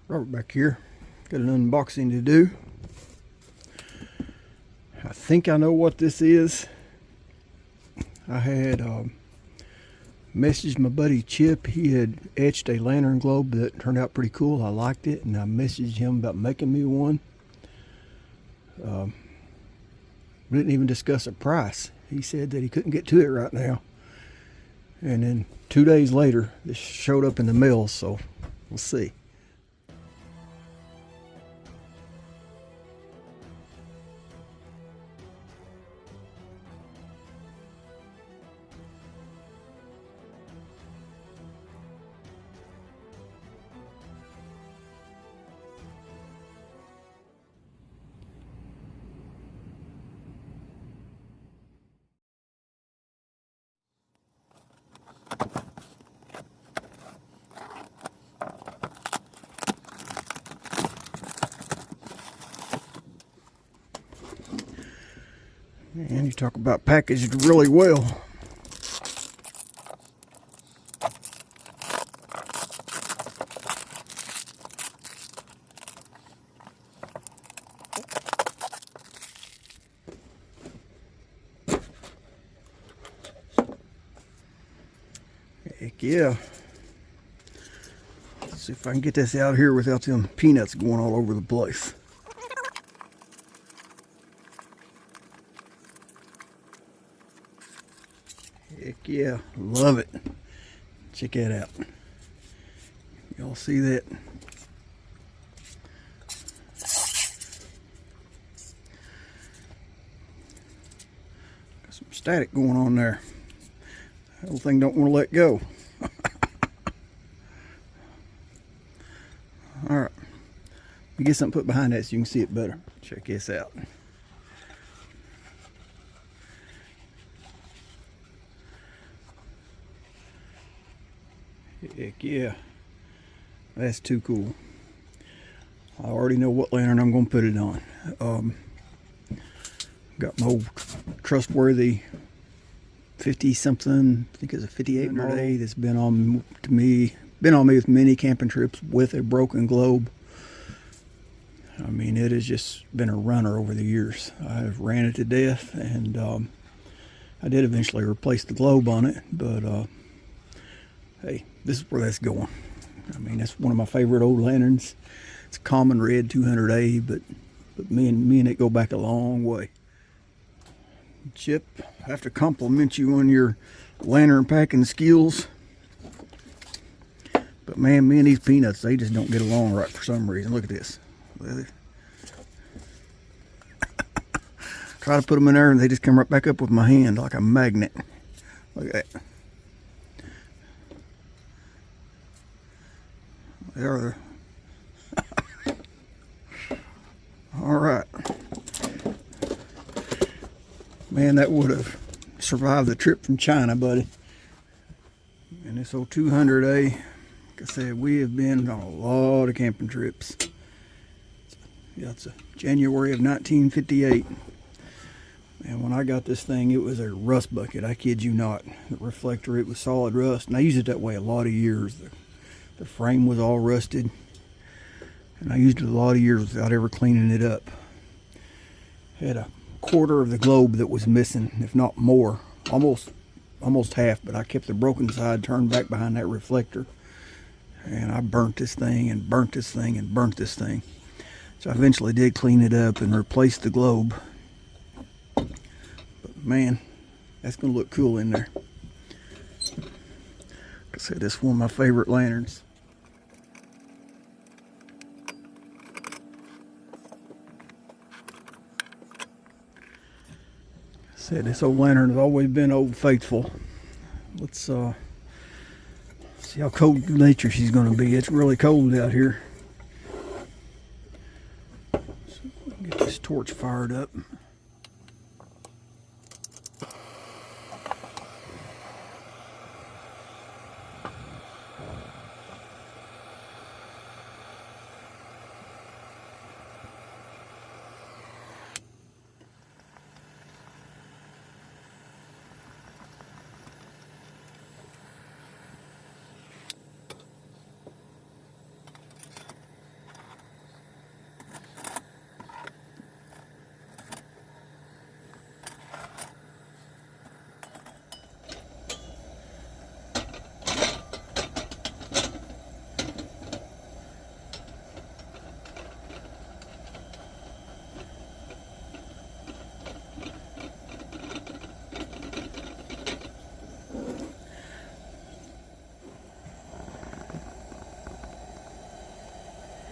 Robert back here. Got an unboxing to do. I think I know what this is. I had messaged my buddy Chip. He had etched a lantern globe that turned out pretty cool. I liked it, and I messaged him about making me one. We didn't even discuss a price. He said that he couldn't get to it right now. And then 2 days later, this showed up in the mail, so we'll see. And you talk about packaged really well. Heck yeah. Let's see if I can get this out here without them peanuts going all over the place. Heck yeah, love it. Check that out. Y'all see that? Got some static going on there. That whole thing don't want to let go. Alright. Let me get something put behind that so you can see it better. Check this out. Heck yeah. That's too cool. I already know what lantern I'm going to put it on. Got my old trustworthy 50 something, I think it's a 58 model that's been on me with many camping trips with a broken globe. I mean, it has just been a runner over the years. I've ran it to death, and I did eventually replace the globe on it, but hey, this is where that's going. I mean, that's one of my favorite old lanterns. It's a common red 200A, but me and it go back a long way. Chip, I have to compliment you on your lantern packing skills. But man, me and these peanuts, they just don't get along right for some reason. Look at this. Try to put them in there and they just come right back up with my hand like a magnet. Look at that. There. All right. Man, that would have survived the trip from China, buddy. And this old 200A, like I said, we have been on a lot of camping trips. Yeah, it's a January of 1958. And when I got this thing, it was a rust bucket. I kid you not. The reflector, it was solid rust. And I used it that way a lot of years. The frame was all rusted. And I used it a lot of years without ever cleaning it up. Had a quarter of the globe that was missing, if not more. Almost half, but I kept the broken side turned back behind that reflector. And I burnt this thing and burnt this thing and burnt this thing. So I eventually did clean it up and replace the globe. But man, that's going to look cool in there. Like I said, this is one of my favorite lanterns. Like I said, this old lantern has always been Old Faithful. Let's see how cold nature she's going to be. It's really cold out here. Get this torch fired up.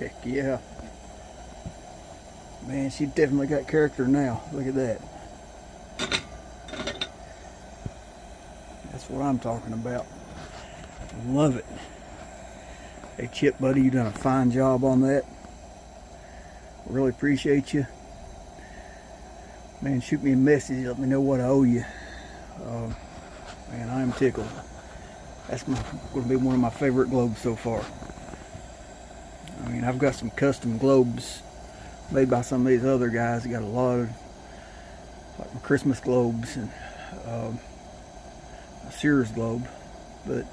Heck yeah. Man, she definitely got character now. Look at that. That's what I'm talking about. Love it. Hey Chip, buddy, you done a fine job on that. Really appreciate you. Man, shoot me a message. Let me know what I owe you. Man, I am tickled. That's going to be one of my favorite globes so far. I mean, I've got some custom globes made by some of these other guys. I got a lot of like my Christmas globes and a Sears globe. But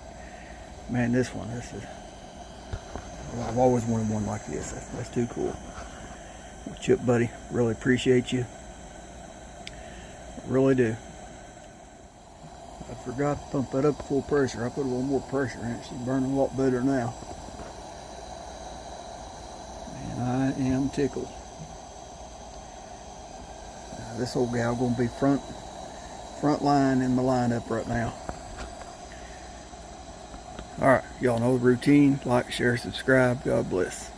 man, this is. I've always wanted one like this. That's too cool. Well, Chip, buddy, really appreciate you. I really do. I forgot to pump that up full pressure. I put a little more pressure in it. She's burning a lot better now. And I am tickled. Now, this old gal gonna be front line in the lineup right now. All right, y'all know the routine. Like, share, subscribe. God bless.